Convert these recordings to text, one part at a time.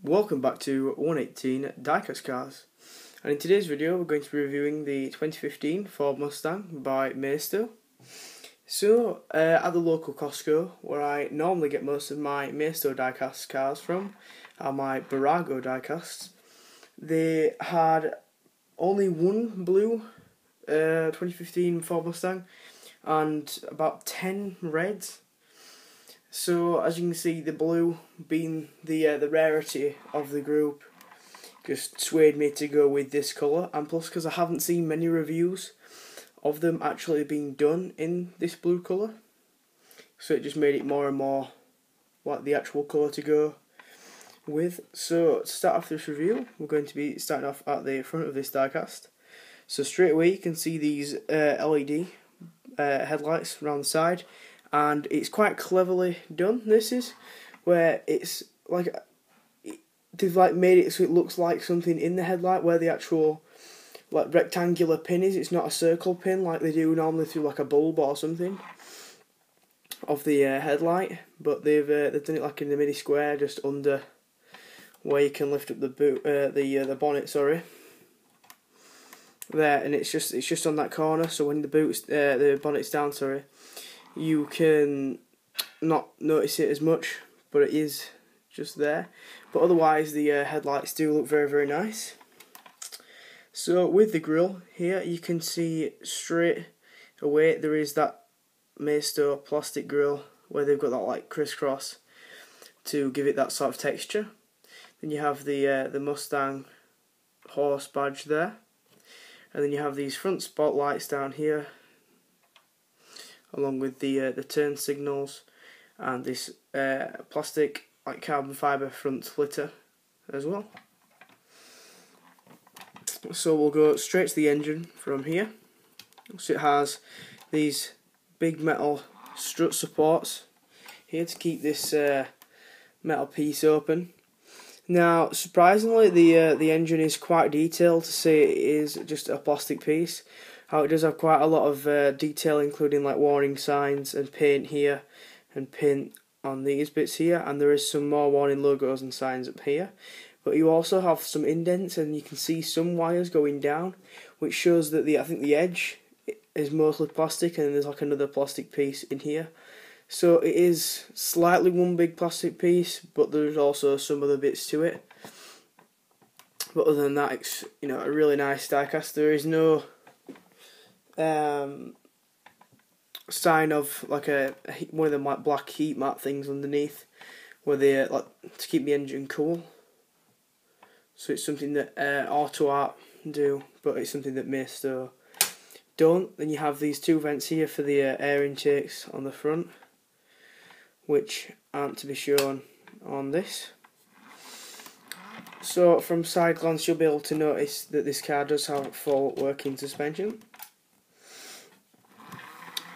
Welcome back to 118 Diecast Cars, and in today's video we're going to be reviewing the 2015 Ford Mustang by Maisto. So at the local Costco, where I normally get most of my Maisto diecast cars from, are my Barago diecasts, they had only one blue 2015 Ford Mustang and about 10 reds. So as you can see, the blue being the rarity of the group just swayed me to go with this colour, and plus because I haven't seen many reviews of them actually being done in this blue colour, so it just made it more and more like the actual colour to go with. So to start off this review, we're going to be starting off at the front of this diecast. So straight away you can see these LED headlights around the side. And it's quite cleverly done. This is where it's like they've like made it so it looks like something in the headlight where the actual like rectangular pin is. It's not a circle pin like they do normally through like a bulb or something of the headlight, but they've done it like in the mini square just under where you can lift up the boot the bonnet. Sorry. There, and it's just on that corner. So when the bonnet's down, sorry, you can not notice it as much, but it is just there. But otherwise the headlights do look very, very nice. So with the grille here, you can see straight away there is that Maisto plastic grille where they've got that like crisscross to give it that sort of texture. Then you have the Mustang horse badge there, and then you have these front spotlights down here, along with the turn signals and this plastic like carbon fibre front splitter as well. So we'll go straight to the engine from here. So it has these big metal strut supports here to keep this metal piece open. Now surprisingly the engine is quite detailed to say it is just a plastic piece. How it does have quite a lot of detail, including like warning signs and paint here and paint on these bits here, and there is some more warning logos and signs up here. But you also have some indents, and you can see some wires going down, which shows that I think the edge is mostly plastic, and then there's like another plastic piece in here. So it is slightly one big plastic piece, but there's also some other bits to it. But other than that, it's a really nice diecast. There is no sign of like one of them like black heat mat things underneath where they like to keep the engine cool. So it's something that Auto Art do, but it's something that Maisto don't. Then you have these two vents here for the air intakes on the front, which aren't to be shown on this. So from side glance you'll be able to notice that this car does have full working suspension.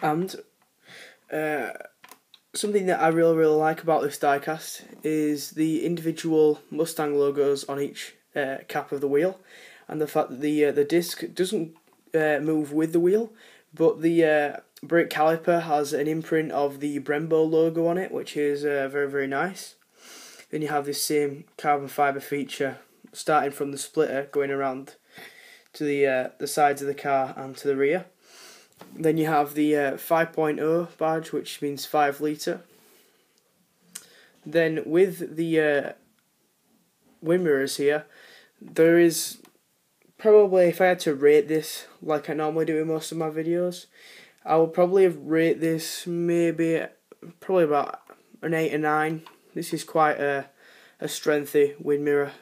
And something that I really like about this diecast is the individual Mustang logos on each cap of the wheel, and the fact that the disc doesn't move with the wheel, but the brake caliper has an imprint of the Brembo logo on it, which is very, very nice. Then you have this same carbon fibre feature starting from the splitter going around to the sides of the car and to the rear. Then you have the 5.0 badge, which means 5 litre. Then with the wind mirrors here, there is probably, if I had to rate this like I normally do in most of my videos, I would probably rate this probably about an 8 or 9. This is quite a strengthy wind mirror.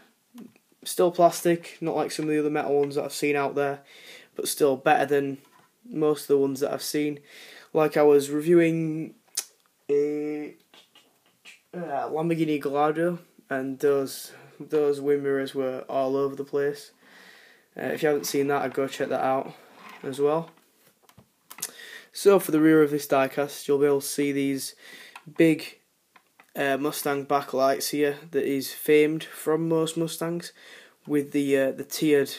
Still plastic, not like some of the other metal ones that I've seen out there, but still better than most of the ones that I've seen. Like I was reviewing a Lamborghini Gallardo, and those wind mirrors were all over the place. If you haven't seen that, I'd go check that out as well. So for the rear of this diecast, you'll be able to see these big Mustang backlights here that is famed from most Mustangs, with the tiered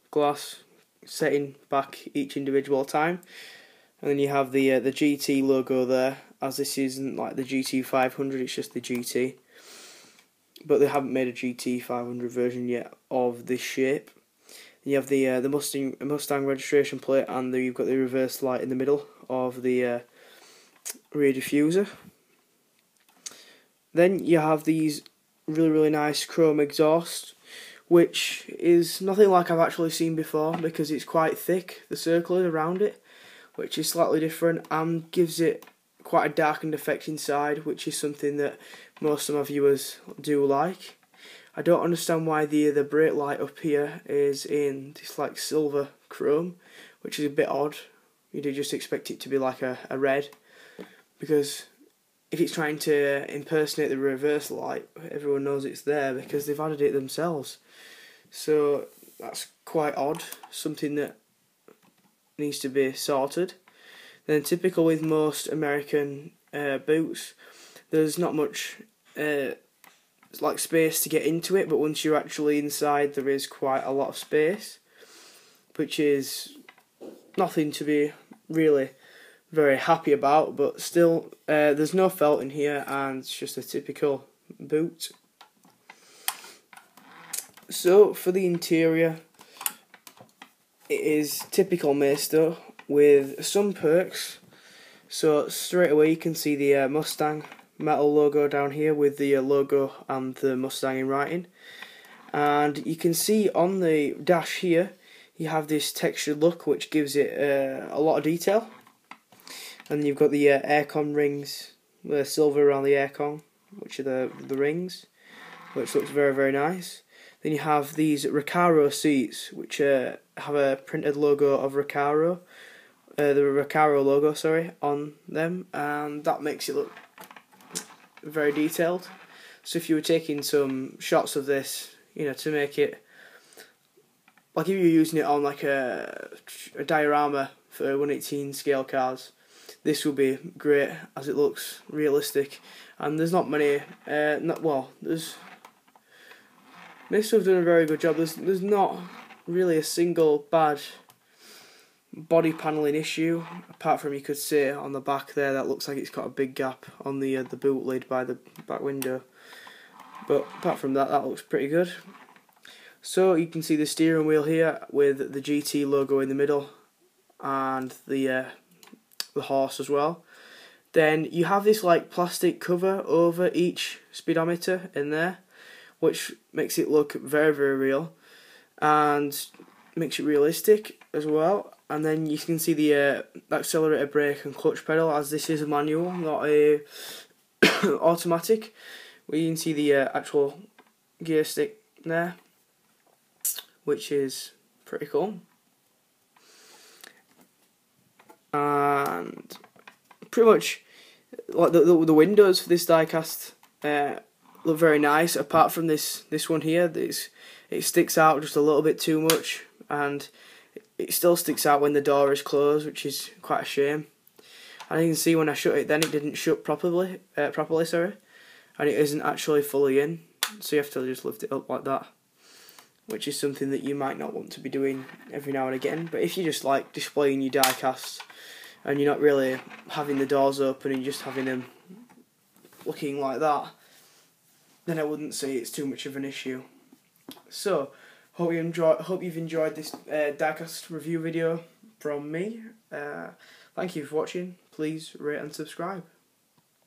glass setting back each individual time. And then you have the GT logo there, as this isn't like the GT 500, it's just the GT. but they haven't made a GT 500 version yet of this shape. And you have the Mustang registration plate, and you've got the reverse light in the middle of the rear diffuser. Then you have these really nice chrome exhaust, which is nothing like I've actually seen before because it's quite thick, the circle around it, which is slightly different and gives it quite a darkened effect inside, which is something that most of my viewers do like. I don't understand why the brake light up here is in this like silver chrome, which is a bit odd. You'd just expect it to be like a red, because if it's trying to impersonate the reverse light, everyone knows it's there because they've added it themselves. So that's quite odd, something that needs to be sorted. Then, typical with most American boots, there's not much like space to get into it, but once you're actually inside there is quite a lot of space, which is nothing to be really very happy about, but still there's no felt in here and it's just a typical boot. So for the interior, it is typical Maisto with some perks. So straight away you can see the Mustang metal logo down here with the logo and the Mustang in writing, and you can see on the dash here you have this textured look which gives it a lot of detail. And you've got the aircon rings, the silver around the aircon, which are the rings, which looks very nice. Then you have these Recaro seats, which have a printed logo of Recaro, the Recaro logo, sorry, on them, and that makes it look very detailed. So if you were taking some shots of this, you know, to make it, like if you're using it on like a diorama for 1/18 scale cars, this will be great as it looks realistic. And there's not many, Maisto have done a very good job. There's not really a single bad body panelling issue, apart from, you could say on the back there that looks like it's got a big gap on the boot lid by the back window. But apart from that, that looks pretty good. So you can see the steering wheel here with the GT logo in the middle and the horse as well. Then you have this like plastic cover over each speedometer in there, which makes it look very real and makes it realistic as well. And then you can see the accelerator, brake and clutch pedal, as this is a manual, not a automatic, where you can see the actual gear stick there, which is pretty cool. And pretty much like the windows for this diecast look very nice. Apart from this one here, it sticks out just a little bit too much, and it still sticks out when the door is closed, which is quite a shame. And you can see when I shut it, then it didn't shut properly, sorry, and it isn't actually fully in. So you have to just lift it up like that, which is something that you might not want to be doing every now and again. But if you just like displaying your diecast and you're not really having the doors open and you're just having them looking like that, then I wouldn't say it's too much of an issue. So hope you've enjoyed this diecast review video from me. Thank you for watching. Please rate and subscribe.